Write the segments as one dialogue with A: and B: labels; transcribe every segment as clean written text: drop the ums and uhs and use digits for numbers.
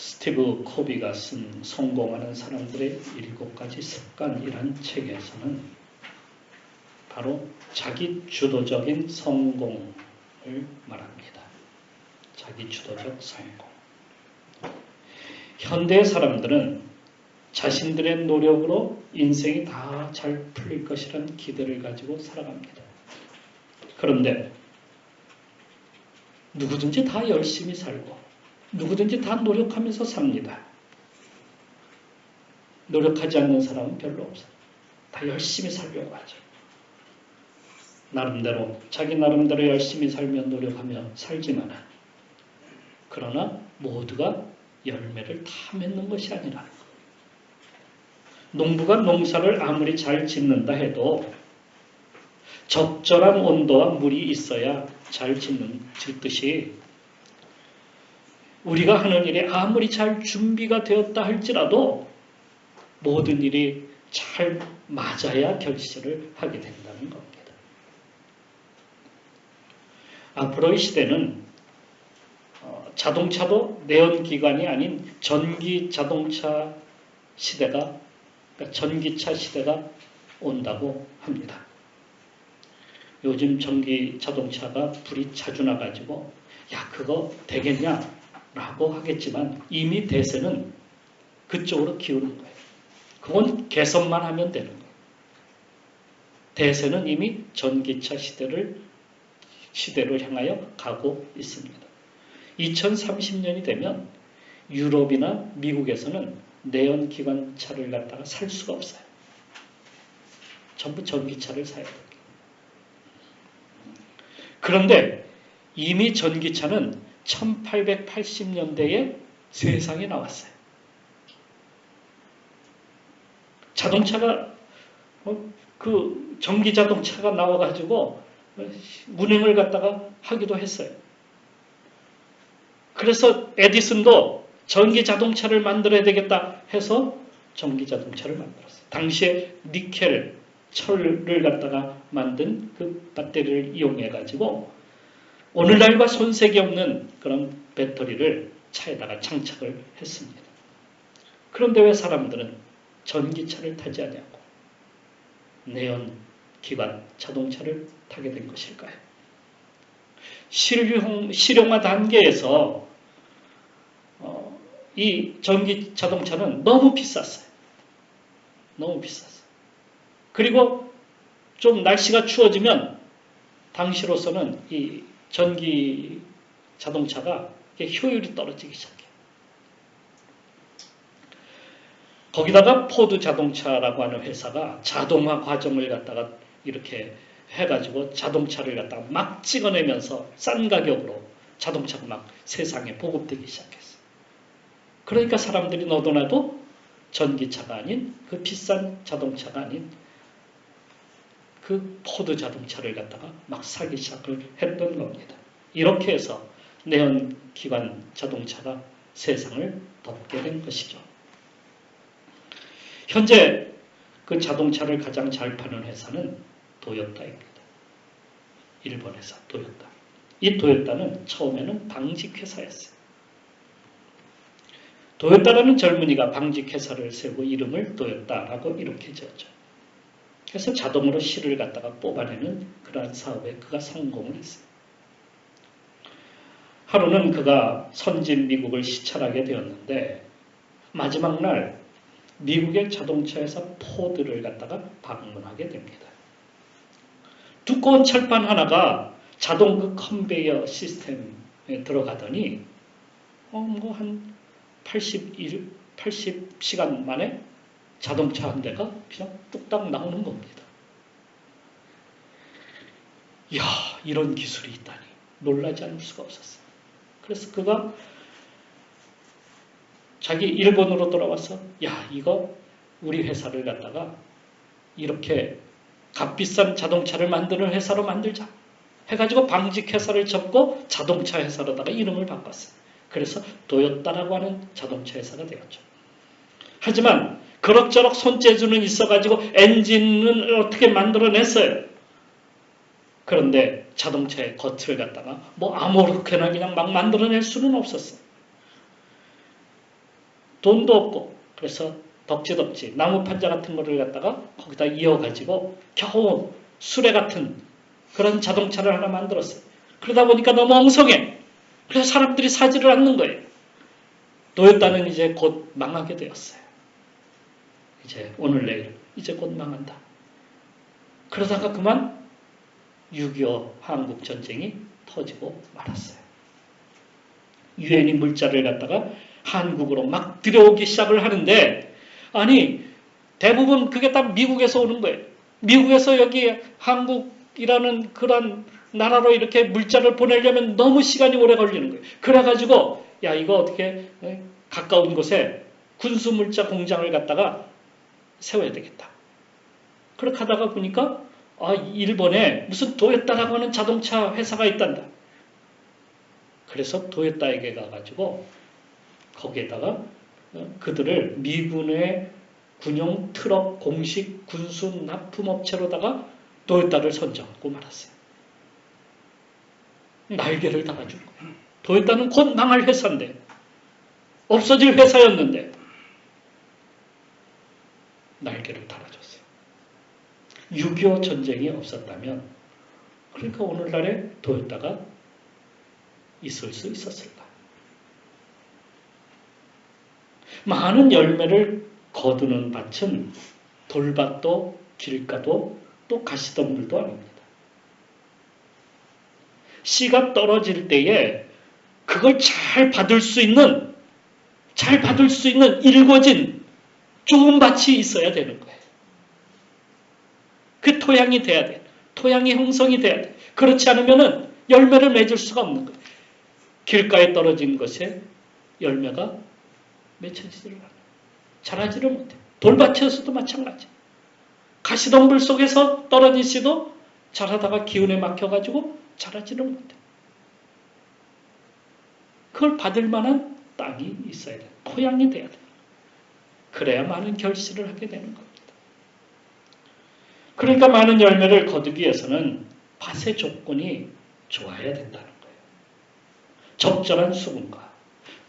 A: 스티브 코비가 쓴 성공하는 사람들의 7가지 습관이란 책에서는 바로 자기 주도적인 성공을 말합니다. 자기 주도적 성공. 현대 사람들은 자신들의 노력으로 인생이 다 잘 풀릴 것이라는 기대를 가지고 살아갑니다. 그런데 누구든지 다 열심히 살고 누구든지 다 노력하면서 삽니다. 노력하지 않는 사람은 별로 없어요. 다 열심히 살려고 하죠. 나름대로 자기 나름대로 열심히 살며 노력하며 살지만 그러나 모두가 열매를 다 맺는 것이 아니라는 것. 농부가 농사를 아무리 잘 짓는다 해도 적절한 온도와 물이 있어야 잘 짓듯이 우리가 하는 일이 아무리 잘 준비가 되었다 할지라도 모든 일이 잘 맞아야 결실을 하게 된다는 겁니다. 앞으로의 시대는 자동차도 내연기관이 아닌 전기 자동차 시대가, 그러니까 전기차 시대가 온다고 합니다. 요즘 전기 자동차가 불이 자주 나가지고 야 그거 되겠냐? 라고 하겠지만 이미 대세는 그쪽으로 기우는 거예요. 그건 개선만 하면 되는 거예요. 대세는 이미 전기차 시대로 향하여 가고 있습니다. 2030년이 되면 유럽이나 미국에서는 내연기관차를 갖다가 살 수가 없어요. 전부 전기차를 사야 돼요. 그런데 이미 전기차는 1880년대에 세상에 나왔어요. 자동차가 그 전기 자동차가 나와가지고 운행을 갖다가 하기도 했어요. 그래서 에디슨도 전기 자동차를 만들어야 되겠다 해서 전기 자동차를 만들었어요. 당시에 니켈, 철을 갖다가 만든 그 배터리를 이용해가지고 오늘날과 손색이 없는 그런 배터리를 차에다가 장착을 했습니다. 그런데 왜 사람들은 전기차를 타지 않냐고 내연기관 자동차를 타게 된 것일까요? 실용화 단계에서 이 전기 자동차는 너무 비쌌어요. 너무 비쌌어요. 그리고 좀 날씨가 추워지면 당시로서는 이 전기 자동차가 효율이 떨어지기 시작해요. 거기다가 포드 자동차라고 하는 회사가 자동화 과정을 갖다가 이렇게 해가지고 자동차를 갖다가 막 찍어내면서 싼 가격으로 자동차가 막 세상에 보급되기 시작했어요. 그러니까 사람들이 너도나도 전기차가 아닌 그 비싼 자동차가 아닌 그 포드 자동차를 갖다가 막 사기 시작을 했던 겁니다. 이렇게 해서 내연기관 자동차가 세상을 덮게 된 것이죠. 현재 그 자동차를 가장 잘 파는 회사는 도요타입니다. 일본 회사 도요타. 이 도요타는 처음에는 방직회사였어요. 도요타라는 젊은이가 방직회사를 세우고 이름을 도요타라고 이렇게 지었죠. 그래서 자동으로 실을 갖다가 뽑아내는 그러한 사업에 그가 성공을 했어요. 하루는 그가 선진 미국을 시찰하게 되었는데 마지막 날 미국의 자동차 회사 포드를 갖다가 방문하게 됩니다. 두꺼운 철판 하나가 자동 그 컨베이어 시스템에 들어가더니 한 80시간 만에 자동차 한 대가 그냥 뚝딱 나오는 겁니다. 이야, 이런 기술이 있다니 놀라지 않을 수가 없었어요. 그래서 그가 자기 일본으로 돌아와서 야, 이거 우리 회사를 갖다가 이렇게 값비싼 자동차를 만드는 회사로 만들자 해가지고 방직회사를 접고 자동차 회사로다가 이름을 바꿨어요. 그래서 도요타라고 하는 자동차 회사가 되었죠. 하지만 그럭저럭 손재주는 있어가지고 엔진은 어떻게 만들어냈어요. 그런데 자동차의 겉을 갖다가 뭐 아무렇게나 그냥 막 만들어낼 수는 없었어요. 돈도 없고 그래서 덕지덕지 나무 판자 같은 거를 갖다가 거기다 이어가지고 겨우 수레 같은 그런 자동차를 하나 만들었어요. 그러다 보니까 너무 엉성해. 그래서 사람들이 사지를 않는 거예요. 도요타는 이제 곧 망하게 되었어요. 이제 오늘 내일 이제 곧 망한다. 그러다가 그만 6.25 한국전쟁이 터지고 말았어요. 유엔이 물자를 갖다가 한국으로 막 들여오기 시작을 하는데 아니 대부분 그게 다 미국에서 오는 거예요. 미국에서 여기 한국이라는 그런 나라로 이렇게 물자를 보내려면 너무 시간이 오래 걸리는 거예요. 그래가지고 야 이거 어떻게 가까운 곳에 군수물자 공장을 갖다가 세워야 되겠다. 그렇게 하다가 보니까 일본에 무슨 도요타라고 하는 자동차 회사가 있단다. 그래서 도요타에게 가가지고 거기에다가 그들을 미군의 군용 트럭 공식 군수 납품업체로다가 도요타를 선정하고 말았어요. 날개를 달아준 거예요. 도요타는 곧 망할 회사인데 없어질 회사였는데 날개를 달아줬어요. 6.25 전쟁이 없었다면 그러니까 오늘날에 도요타가 있을 수 있었을까? 많은 열매를 거두는 밭은 돌밭도 길가도 또 가시덤불도 아닙니다. 씨가 떨어질 때에 그걸 잘 받을 수 있는 일궈진 좋은 밭이 있어야 되는 거예요. 그 토양이 돼야 돼. 토양이 형성이 돼야 돼. 그렇지 않으면 열매를 맺을 수가 없는 거예요. 길가에 떨어진 것에 열매가 맺혀지지를 않아요. 자라지를 못해요. 돌밭에서도 마찬가지. 가시덤불 속에서 떨어진 씨도 자라다가 기운에 막혀가지고 자라지를 못해요. 그걸 받을 만한 땅이 있어야 돼요. 토양이 돼야 돼요. 그래야 많은 결실을 하게 되는 겁니다. 그러니까 많은 열매를 거두기 위해서는 밭의 조건이 좋아야 된다는 거예요. 적절한 수분과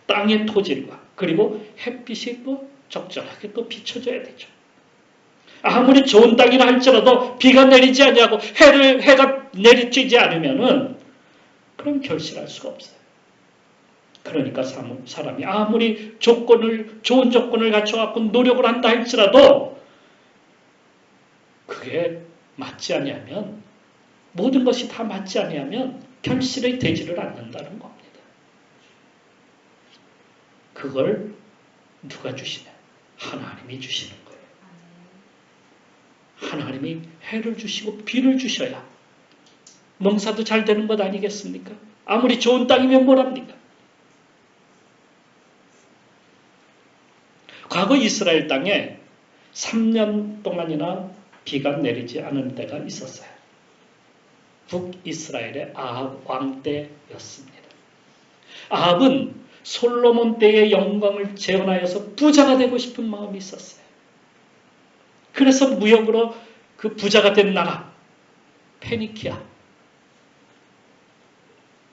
A: 땅의 토질과 그리고 햇빛이 또 적절하게 또 비춰줘야 되죠. 아무리 좋은 땅이라 할지라도 비가 내리지 않냐고 해가 내리쬐지 않으면은 그럼 결실할 수가 없어요. 그러니까 사람이 아무리 좋은 조건을 갖춰갖고 노력을 한다 할지라도 그게 맞지 아니하면 모든 것이 다 맞지 아니하면 결실이 되지를 않는다는 겁니다. 그걸 누가 주시냐? 하나님이 주시는 거예요. 하나님이 해를 주시고 비를 주셔야 농사도 잘 되는 것 아니겠습니까? 아무리 좋은 땅이면 뭐랍니까? 과거 이스라엘 땅에 3년 동안이나 비가 내리지 않은 때가 있었어요. 북이스라엘의 아합 왕 때였습니다. 아합은 솔로몬 때의 영광을 재현하여서 부자가 되고 싶은 마음이 있었어요. 그래서 무역으로 그 부자가 된 나라 페니키아,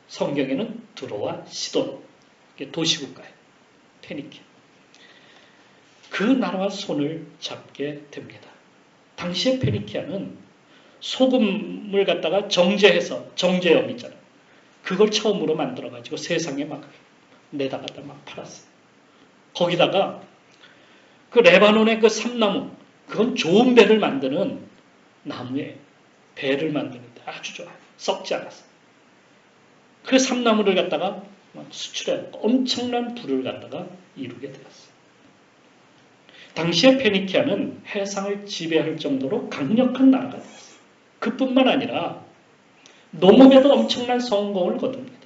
A: 성경에는 두로와 시돈, 도시국가예요. 페니키아. 그 나라와 손을 잡게 됩니다. 당시에 페니키아는 소금을 갖다가 정제해서 정제염 있잖아요. 그걸 처음으로 만들어가지고 세상에 막 내다가다 막 팔았어요. 거기다가 그 레바논의 그 삼나무, 그건 좋은 배를 만드는 나무에 배를 만드는데 아주 좋아요. 썩지 않았어요. 그 삼나무를 갖다가 수출해 엄청난 부를 갖다가 이루게 되었어요. 당시에 페니키아는 해상을 지배할 정도로 강력한 나라가 되었어요. 그뿐만 아니라 농업에도 엄청난 성공을 거둡니다.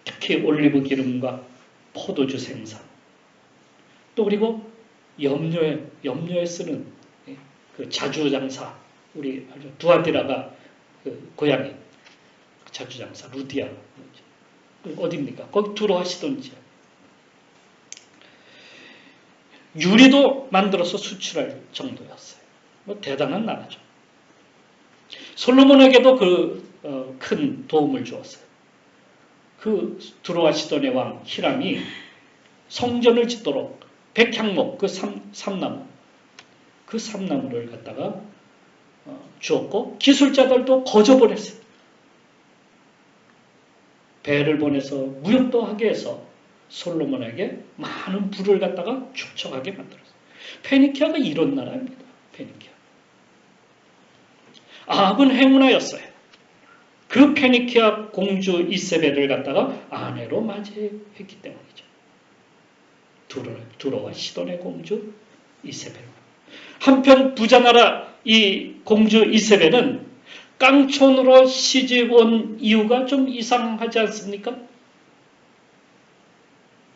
A: 특히 올리브 기름과 포도주 생산, 또 그리고 염료에 쓰는 그 자주장사, 우리 두아디라가 그 고향이 자주장사 루디아 어디입니까? 거기 두로하시던지 유리도 만들어서 수출할 정도였어요. 뭐 대단한 나라죠. 솔로몬에게도 큰 도움을 주었어요. 그 두로와 시돈의 왕 히람이 성전을 짓도록 백향목 그 삼나무 그 삼나무를 갖다가 주었고 기술자들도 거접을 했어요. 배를 보내서 무역도 하게 해서 솔로몬에게 많은 부를 갖다가 축적하게 만들었어요. 페니키아가 이런 나라입니다. 페니키아. 아합은 행운하였어요. 그 페니키아 공주 이세벨을 갖다가 아내로 맞이했기 때문이죠. 두로와 시돈의 공주 이세벨. 한편 부자나라 이 공주 이세벨은 깡촌으로 시집 온 이유가 좀 이상하지 않습니까?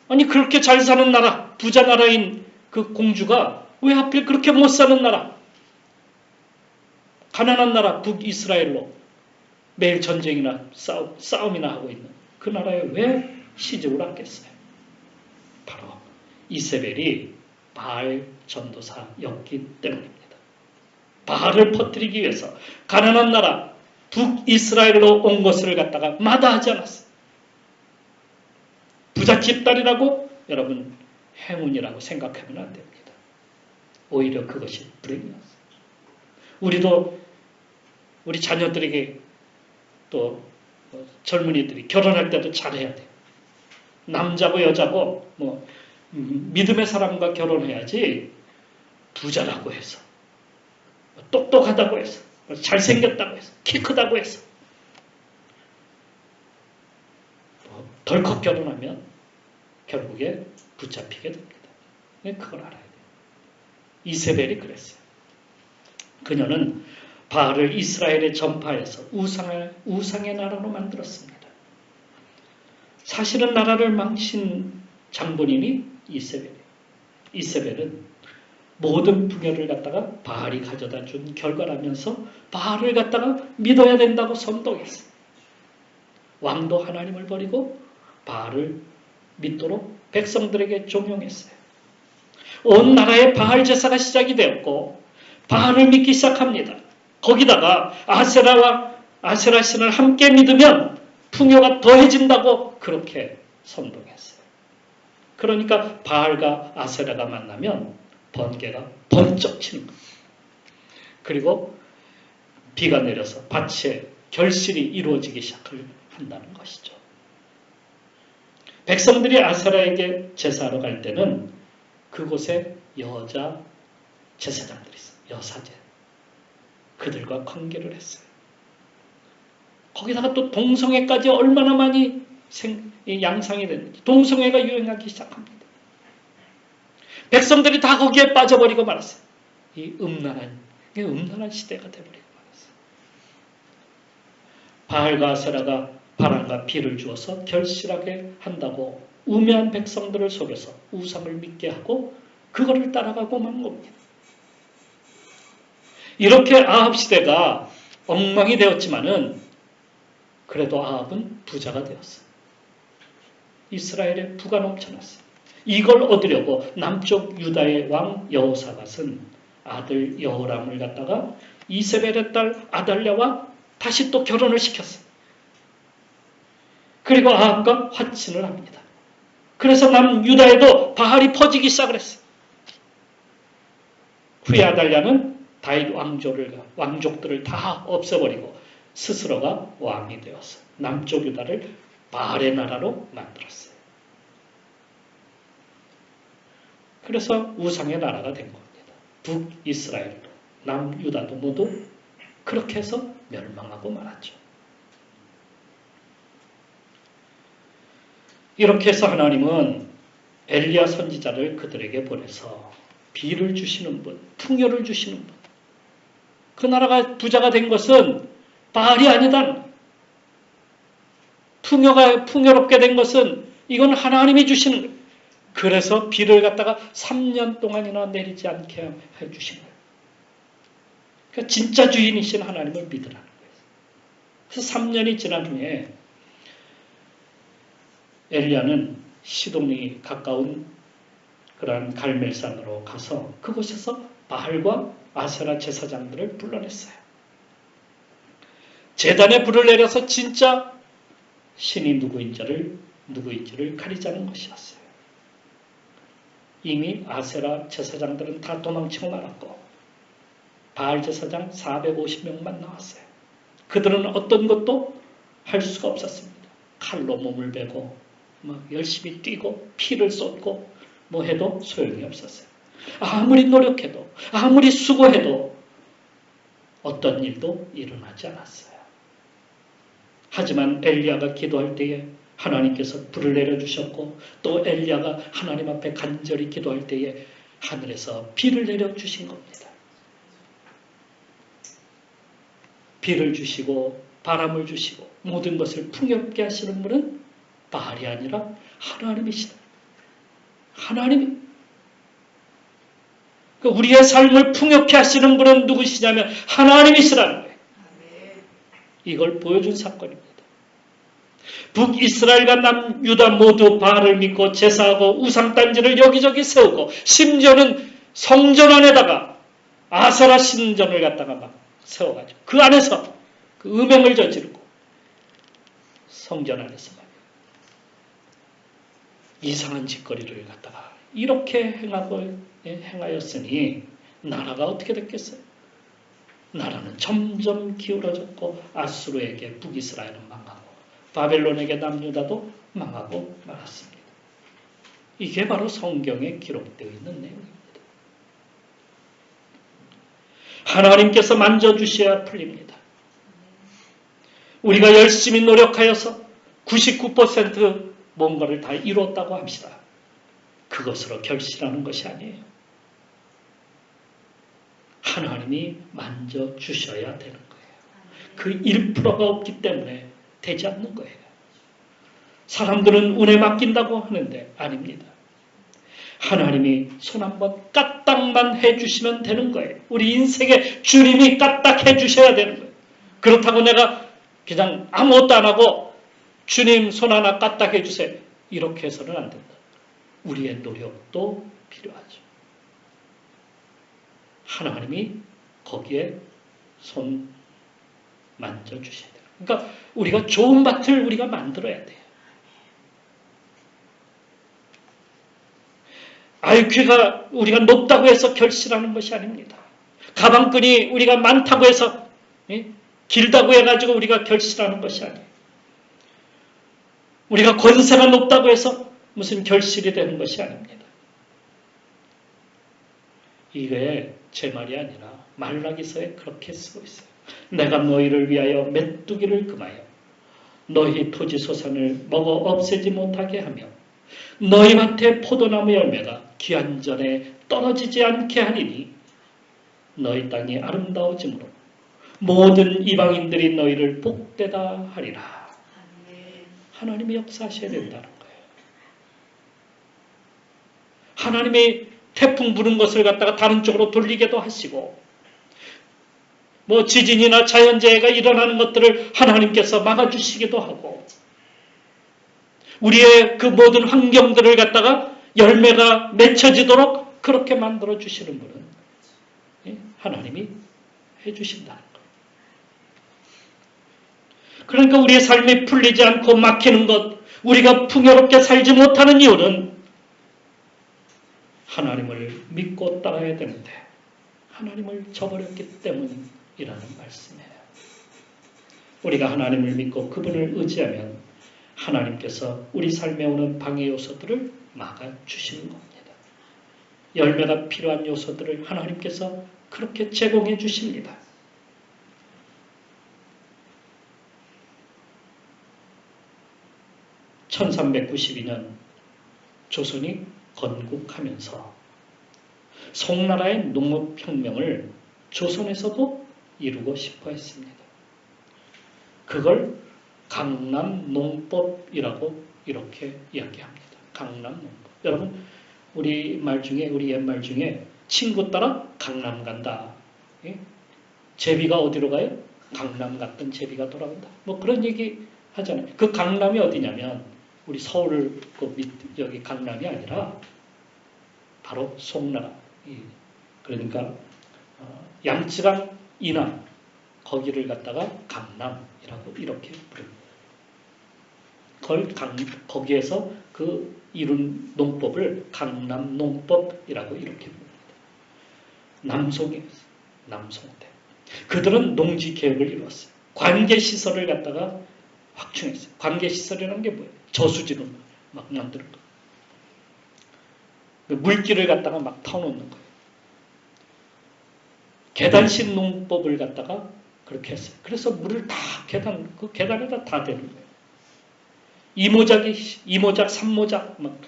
A: 아니 그렇게 잘 사는 나라, 부자 나라인 그 공주가 왜 하필 그렇게 못 사는 나라, 가난한 나라 북이스라엘로 매일 전쟁이나 싸움이나 하고 있는 그 나라에 왜 시집을 왔겠어요? 바로 이세벨이 바알 전도사였기 때문입니다. 바알을 퍼뜨리기 위해서 가난한 나라 북이스라엘로 온 것을 갖다가 마다하지 않았어요. 부잣집 딸이라고 여러분 행운이라고 생각하면 안 됩니다. 오히려 그것이 불행이었어요. 우리도 우리 자녀들에게 또 젊은이들이 결혼할 때도 잘해야 돼요. 남자고 여자고 믿음의 사람과 결혼해야지 부자라고 해서 똑똑하다고 해서 잘생겼다고 해서 키 크다고 해서 덜컥 결혼하면 결국에 붙잡히게 됩니다. 그걸 알아야 돼요. 이세벨이 그랬어요. 그녀는 바알을 이스라엘에 전파해서 우상의 나라로 만들었습니다. 사실은 나라를 망친 장본인이 이세벨이에요. 이세벨은 모든 부녀를 갖다가 바알이 가져다 준 결과라면서 바알을 갖다가 믿어야 된다고 선동했어요. 왕도 하나님을 버리고 바알을 믿도록 백성들에게 종용했어요. 온 나라에 바알 제사가 시작이 되었고 바알을 믿기 시작합니다. 거기다가 아세라 신을 함께 믿으면 풍요가 더해진다고 그렇게 선동했어요. 그러니까 바알과 아세라가 만나면 번개가 번쩍 치는 겁니다. 그리고 비가 내려서 밭에 결실이 이루어지기 시작을 한다는 것이죠. 백성들이 아세라에게 제사하러 갈 때는 그곳에 여자 제사장들이 있어요. 여사제. 그들과 관계를 했어요. 거기다가 또 동성애까지 얼마나 많이 양상이 됐는지 동성애가 유행하기 시작합니다. 백성들이 다 거기에 빠져버리고 말았어요. 이 음란한 시대가 돼버리고 말았어요. 바알과 아세라가 바람과 비를 주어서 결실하게 한다고 우매한 백성들을 속여서 우상을 믿게 하고 그거를 따라가고 만 겁니다. 이렇게 아합 시대가 엉망이 되었지만은 그래도 아합은 부자가 되었어요. 이스라엘에 부가 넘쳐났어요. 이걸 얻으려고 남쪽 유다의 왕 여호사밧은 아들 여호람을 갖다가 이세벨의 딸 아달랴와 다시 또 결혼을 시켰어요. 그리고 아합과 화친을 합니다. 그래서 남유다에도 바알이 퍼지기 시작을 했어요. 후에 아달랴는 다윗 왕족들을 다 없애버리고 스스로가 왕이 되어서 남쪽 유다를 바알의 나라로 만들었어요. 그래서 우상의 나라가 된 겁니다. 북이스라엘도 남유다도 모두 그렇게 해서 멸망하고 말았죠. 이렇게 해서 하나님은 엘리야 선지자를 그들에게 보내서 비를 주시는 분, 풍요를 주시는 분. 그 나라가 부자가 된 것은 바알이 아니다. 풍요롭게 된 것은 이건 하나님이 주시는 거예요. 그래서 비를 갖다가 3년 동안이나 내리지 않게 해주신 거예요. 그러니까 진짜 주인이신 하나님을 믿으라는 거예요. 그래서 3년이 지난 후에 엘리야는 시돈이 가까운 그러한 갈멜산으로 가서 그곳에서 바알과 아세라 제사장들을 불러냈어요. 제단에 불을 내려서 진짜 신이 누구인지를 가리자는 것이었어요. 이미 아세라 제사장들은 다 도망치고 말았고 바알 제사장 450명만 나왔어요. 그들은 어떤 것도 할 수가 없었습니다. 칼로 몸을 베고 막 열심히 뛰고 피를 쏟고 뭐 해도 소용이 없었어요. 아무리 노력해도 아무리 수고해도 어떤 일도 일어나지 않았어요. 하지만 엘리야가 기도할 때에 하나님께서 불을 내려주셨고 또 엘리야가 하나님 앞에 간절히 기도할 때에 하늘에서 비를 내려주신 겁니다. 비를 주시고 바람을 주시고 모든 것을 풍요롭게 하시는 분은 바알이 아니라 하나님이시다. 하나님이. 우리의 삶을 풍요롭게 하시는 분은 누구시냐면 하나님이시라는 거예요. 이걸 보여준 사건입니다. 북이스라엘과 남유다 모두 바알을 믿고 제사하고 우상단지를 여기저기 세우고 심지어는 성전 안에다가 아세라 신전을 갖다가 막 세워가지고 그 안에서 그 음행을 저지르고 성전 안에서 막 이상한 짓거리를 갖다가 이렇게 행하였으니 나라가 어떻게 됐겠어요? 나라는 점점 기울어졌고 아수르에게 북이스라엘은 망하고 바벨론에게 남유다도 망하고 말았습니다. 이게 바로 성경에 기록되어 있는 내용입니다. 하나님께서 만져주셔야 풀립니다. 우리가 열심히 노력하여서 99% 뭔가를 다 이뤘다고 합시다. 그것으로 결실하는 것이 아니에요. 하나님이 만져주셔야 되는 거예요. 그 1%가 없기 때문에 되지 않는 거예요. 사람들은 운에 맡긴다고 하는데 아닙니다. 하나님이 손 한번 까딱만 해주시면 되는 거예요. 우리 인생에 주님이 까딱 해주셔야 되는 거예요. 그렇다고 내가 그냥 아무것도 안 하고 주님 손 하나 까딱 해주세요. 이렇게 해서는 안 된다. 우리의 노력도 필요하죠. 하나님이 거기에 손 만져주셔야 돼요. 그러니까 우리가 좋은 밭을 우리가 만들어야 돼요. IQ가 우리가 높다고 해서 결실하는 것이 아닙니다. 가방끈이 우리가 많다고 해서 길다고 해가지고 우리가 결실하는 것이 아니에요. 우리가 권세가 높다고 해서 무슨 결실이 되는 것이 아닙니다. 이게 제 말이 아니라 말라기서에 그렇게 쓰고 있어요. 내가 너희를 위하여 메뚜기를 금하여 너희 토지 소산을 먹어 없애지 못하게 하며 너희 밭에 포도나무 열매가 기한전에 떨어지지 않게 하리니 너희 땅이 아름다워지므로 모든 이방인들이 너희를 복되다 하리라. 하나님이 역사하셔야 된다는 거예요. 하나님이 태풍 부는 것을 갖다가 다른 쪽으로 돌리게도 하시고 뭐 지진이나 자연재해가 일어나는 것들을 하나님께서 막아주시기도 하고 우리의 그 모든 환경들을 갖다가 열매가 맺혀지도록 그렇게 만들어 주시는 분은 하나님이 해주신다는 거예요. 그러니까 우리의 삶이 풀리지 않고 막히는 것, 우리가 풍요롭게 살지 못하는 이유는 하나님을 믿고 따라야 되는데 하나님을 저버렸기 때문이라는 말씀이에요. 우리가 하나님을 믿고 그분을 의지하면 하나님께서 우리 삶에 오는 방해 요소들을 막아주시는 겁니다. 열매가 필요한 요소들을 하나님께서 그렇게 제공해 주십니다. (1392년) 조선이 건국하면서 송나라의 농업혁명을 조선에서도 이루고 싶어 했습니다. 그걸 강남농법이라고 이렇게 이야기합니다. 강남농법. 여러분 우리 말 중에 우리 옛말 중에 친구 따라 강남 간다. 예? 제비가 어디로 가요? 강남 갔던 제비가 돌아온다. 뭐 그런 얘기 하잖아요. 그 강남이 어디냐면 우리 서울 여기 강남이 아니라 바로 송나라. 그러니까 양쯔강 이남 거기를 갖다가 강남이라고 이렇게 부릅니다. 거기에서 그 이룬 농법을 강남농법이라고 이렇게 부릅니다. 남송이었어요. 남송대. 그들은 농지개혁을 이루었어요. 관계시설을 갖다가 확충했어요. 관계시설이라는 게 뭐예요? 저수지로 막 만드는 거. 물길을 갖다가 막 터놓는 거예요. 계단식 농법을 갖다가 그렇게 했어요. 그래서 물을 다 그 계단에다 다 대는 거예요. 이모작, 삼모작 막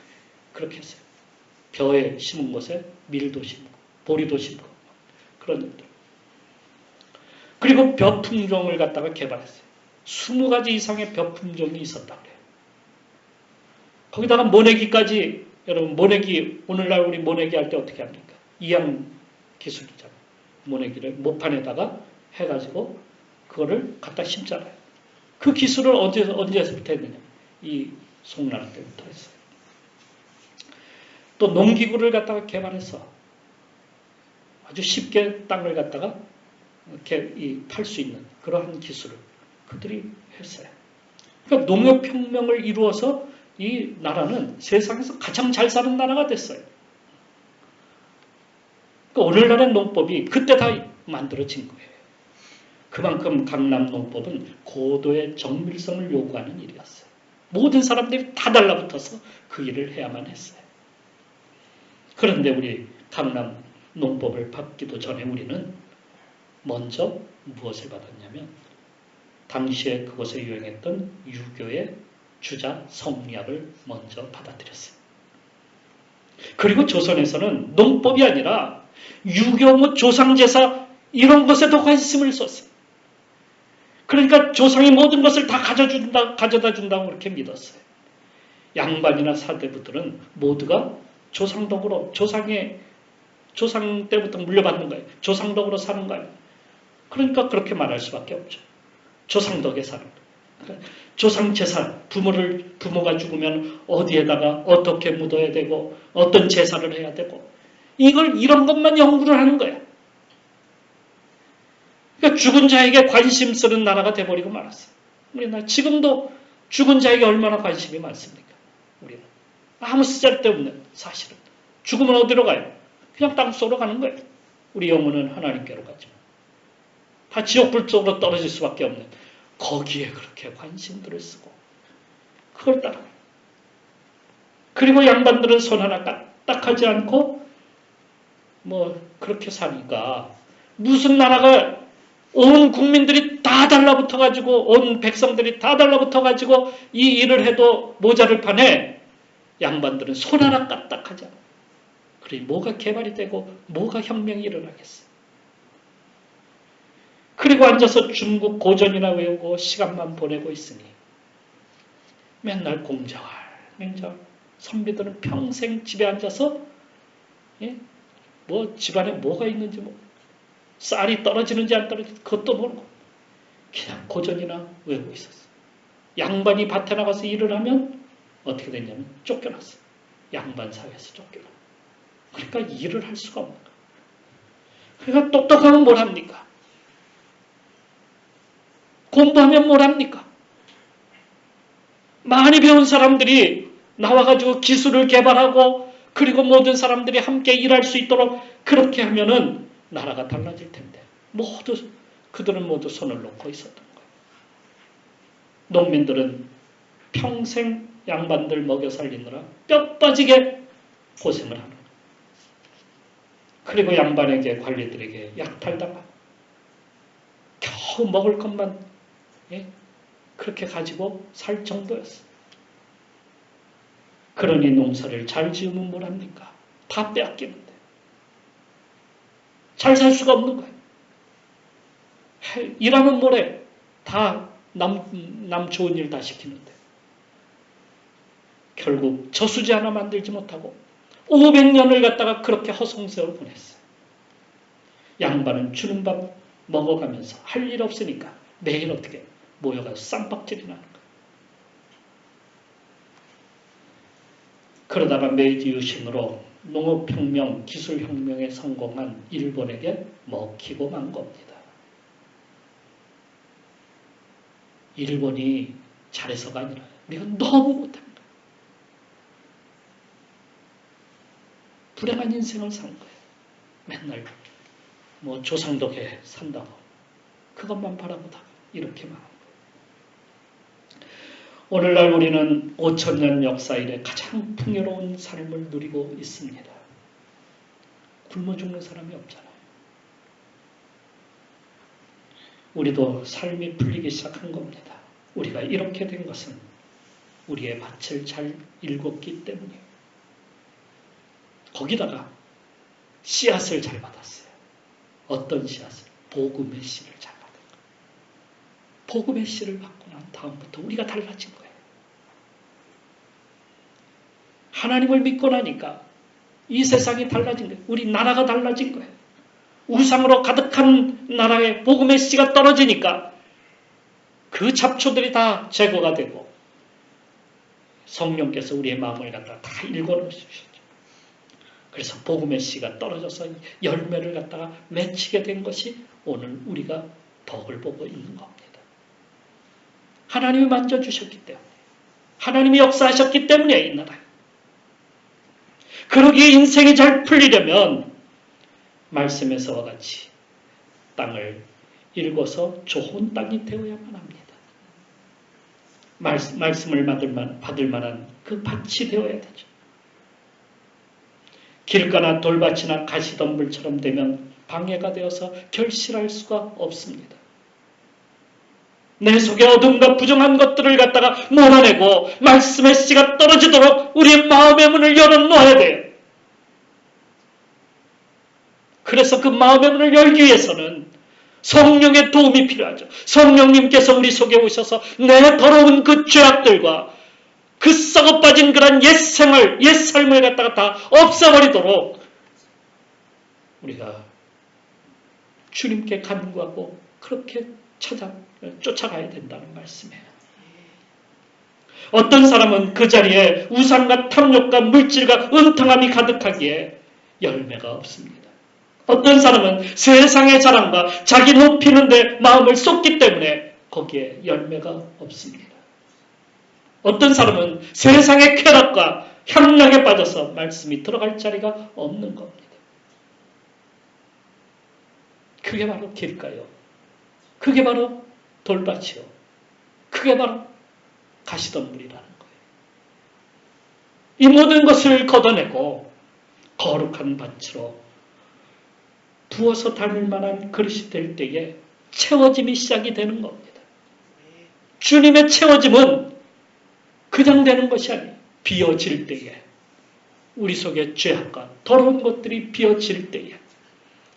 A: 그렇게 했어요. 벼에 심은 곳에 밀도 심고 보리도 심고 그런 일들. 그리고 벼 품종을 갖다가 개발했어요. 20가지 이상의 벼 품종이 있었다 그래요. 거기다가 모내기까지. 여러분 모내기 오늘날 우리 모내기 할 때 어떻게 합니까? 이양 기술이잖아요. 모내기를 모판에다가 해가지고 그거를 갖다 심잖아요. 그 기술을 언제서부터 했느냐? 이 송나라 때부터 했어요. 또 농기구를 갖다가 개발해서 아주 쉽게 땅을 갖다가 이렇게 팔 수 있는 그러한 기술을 그들이 했어요. 그러니까 농업혁명을 이루어서 이 나라는 세상에서 가장 잘 사는 나라가 됐어요. 그러니까 오늘날의 농법이 그때 다 만들어진 거예요. 그만큼 강남 농법은 고도의 정밀성을 요구하는 일이었어요. 모든 사람들이 다 달라붙어서 그 일을 해야만 했어요. 그런데 우리 강남 농법을 받기도 전에 우리는 먼저 무엇을 받았냐면 당시에 그곳에 유행했던 유교의 주자 성리학을 먼저 받아들였어요. 그리고 조선에서는 농법이 아니라 유교, 조상제사 이런 것에 더 관심을 썼어요. 그러니까 조상이 모든 것을 다 가져다 준다고 그렇게 믿었어요. 양반이나 사대부들은 모두가 조상덕으로 조상 때부터 물려받는 거예요. 조상덕으로 사는 거예요. 그러니까 그렇게 말할 수밖에 없죠. 조상덕에 사는 거예요. 조상 제사, 부모가 죽으면 어디에다가 어떻게 묻어야 되고 어떤 제사를 해야 되고 이런 것만 연구를 하는 거야. 그러니까 죽은 자에게 관심 쓰는 나라가 돼버리고 말았어요. 우리나라 지금도 죽은 자에게 얼마나 관심이 많습니까? 우리는 아무 쓰잘데없는 사실은 죽으면 어디로 가요? 그냥 땅속으로 가는 거예요. 우리 영혼은 하나님께로 가지만 다 지옥불 쪽으로 떨어질 수밖에 없는 거기에 그렇게 관심들을 쓰고 그걸 따라가요. 그리고 양반들은 손 하나 까딱하지 않고 그렇게 사니까 무슨 나라가 온 국민들이 다 달라붙어가지고 온 백성들이 다 달라붙어가지고 이 일을 해도 모자를 판에 양반들은 손 하나 까딱하지 않아요. 그래 뭐가 개발이 되고 뭐가 혁명이 일어나겠어요. 그리고 앉아서 중국 고전이나 외우고 시간만 보내고 있으니 맨날 공자활, 선비들은 평생 집에 앉아서 집안에 뭐가 있는지 쌀이 떨어지는지 안 떨어지는지 그것도 모르고 그냥 고전이나 외우고 있었어요. 양반이 밭에 나가서 일을 하면 어떻게 됐냐면 쫓겨났어요. 양반 사회에서 쫓겨나. 그러니까 일을 할 수가 없는 거예요. 그러니까 똑똑하면 뭘 합니까? 공부하면 뭘 합니까? 많이 배운 사람들이 나와가지고 기술을 개발하고 그리고 모든 사람들이 함께 일할 수 있도록 그렇게 하면은 나라가 달라질 텐데 그들은 모두 손을 놓고 있었던 거예요. 농민들은 평생 양반들 먹여 살리느라 뼈 빠지게 고생을 하는 거예요. 그리고 양반에게 관리들에게 약탈당하고 겨우 먹을 것만 그렇게 가지고 살 정도였어요. 그러니 농사를 잘 지으면 뭘 합니까? 다 빼앗기는데. 잘 살 수가 없는 거예요. 일하면 뭐래? 다 남 좋은 일 다 시키는데. 결국 저수지 하나 만들지 못하고 500년을 갖다가 그렇게 허송세월 보냈어요. 양반은 주는 밥 먹어가면서 할 일 없으니까 매일 어떻게 모여가서 쌈박질이 나는 거예요. 그러다가 메이지 유신으로 농업혁명, 기술혁명에 성공한 일본에게 먹히고 만 겁니다. 일본이 잘해서가 아니라 우리가 너무 못한 거예요. 불행한 인생을 산 거예요. 맨날 뭐 조상덕에 산다고 그것만 바라보다가 이렇게 망한 거예요. 오늘날 우리는 5,000년 역사 이래 가장 풍요로운 삶을 누리고 있습니다. 굶어 죽는 사람이 없잖아요. 우리도 삶이 풀리기 시작한 겁니다. 우리가 이렇게 된 것은 우리의 밭을 잘 읽었기 때문이에요. 거기다가 씨앗을 잘 받았어요. 어떤 씨앗을? 복음의 씨를 잘 받은 거예요. 복음의 씨를 받고 난 다음부터 우리가 달라진 거예요. 하나님을 믿고 나니까 이 세상이 달라진 거예요. 우리 나라가 달라진 거예요. 우상으로 가득한 나라에 복음의 씨가 떨어지니까 그 잡초들이 다 제거가 되고 성령께서 우리의 마음을 갖다가 다 읽어놓으셨죠. 그래서 복음의 씨가 떨어져서 열매를 갖다가 맺히게 된 것이 오늘 우리가 덕을 보고 있는 겁니다. 하나님이 만져주셨기 때문에, 하나님이 역사하셨기 때문에 이 나라에. 그러기에 인생이 잘 풀리려면 말씀에서와 같이 땅을 읽어서 좋은 땅이 되어야만 합니다. 말씀을 받을 만한 그 밭이 되어야 되죠. 길가나 돌밭이나 가시덤불처럼 되면 방해가 되어서 결실할 수가 없습니다. 내 속에 어둠과 부정한 것들을 갖다가 몰아내고 말씀의 씨가 떨어지도록 우리의 마음의 문을 열어놓아야 돼요. 그래서 그 마음의 문을 열기 위해서는 성령의 도움이 필요하죠. 성령님께서 우리 속에 오셔서 내 더러운 그 죄악들과 그 썩어빠진 그런 옛 생활, 옛 삶을 갖다가 다 없애버리도록 우리가 주님께 간구하고 그렇게 쫓아가야 된다는 말씀이에요. 어떤 사람은 그 자리에 우상과 탐욕과 물질과 은통함이 가득하기에 열매가 없습니다. 어떤 사람은 세상의 자랑과 자기 높이는 데 마음을 쏟기 때문에 거기에 열매가 없습니다. 어떤 사람은 세상의 쾌락과 향락에 빠져서 말씀이 들어갈 자리가 없는 겁니다. 그게 바로 길가요. 그게 바로 돌밭이요. 그게 바로 가시덤불이라는 거예요. 이 모든 것을 걷어내고 거룩한 밭으로 부어서 담을 만한 그릇이 될 때에 채워짐이 시작이 되는 겁니다. 주님의 채워짐은 그냥 되는 것이 아니에요. 비어질 때에 우리 속에 죄악과 더러운 것들이 비어질 때에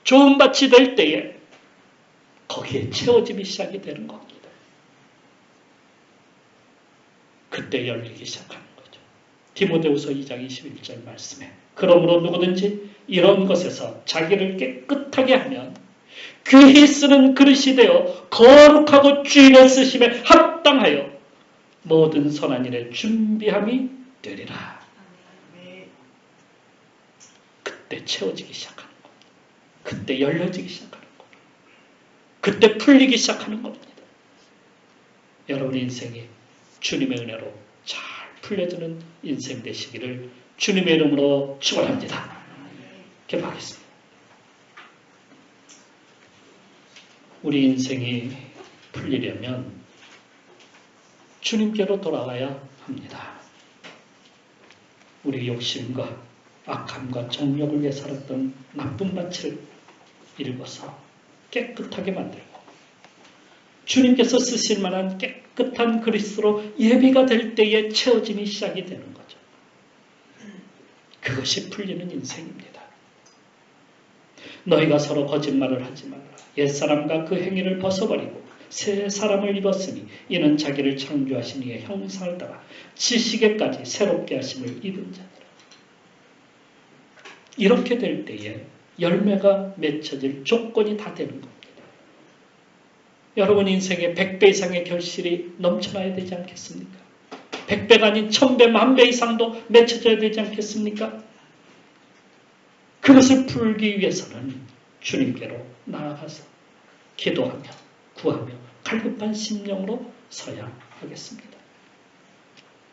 A: 좋은 밭이 될 때에 거기에 채워짐이 시작이 되는 겁니다. 그때 열리기 시작하는 거죠. 디모데후서 2장 21절 말씀에 그러므로 누구든지 이런 것에서 자기를 깨끗하게 하면 귀히 쓰는 그릇이 되어 거룩하고 주인의 쓰심에 합당하여 모든 선한 일에 준비함이 되리라. 그때 채워지기 시작하는 겁니다. 그때 열려지기 시작하는 겁니다. 그때 풀리기 시작하는 겁니다. 여러분 인생이 주님의 은혜로 잘 풀려지는 인생 되시기를 주님의 이름으로 축원합니다. 기도하겠습니다. 우리 인생이 풀리려면 주님께로 돌아가야 합니다. 우리 욕심과 악함과 정욕을 위해 살았던 나쁜 밭을 읽어서 깨끗하게 만들고 주님께서 쓰실 만한 깨끗한 그리스도로 예비가 될 때에 채워짐이 시작이 되는 거죠. 그것이 풀리는 인생입니다. 너희가 서로 거짓말을 하지 말라. 옛사람과 그 행위를 벗어버리고 새 사람을 입었으니 이는 자기를 창조하신 이의 형상을 따라 지식에까지 새롭게 하심을 입은 자니라. 이렇게 될 때에 열매가 맺혀질 조건이 다 되는 겁니다. 여러분 인생에 100배 이상의 결실이 넘쳐나야 되지 않겠습니까? 100배가 아닌 1000배, 10,000배 이상도 맺혀져야 되지 않겠습니까? 그것을 풀기 위해서는 주님께로 나아가서 기도하며 구하며 갈급한 심령으로 서야 하겠습니다.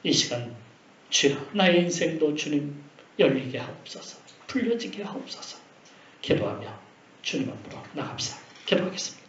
A: 이 시간 주여 나의 인생도 주님 열리게 하옵소서. 풀려지게 하옵소서. 기도하며 주님 앞으로 나갑시다. 기도하겠습니다.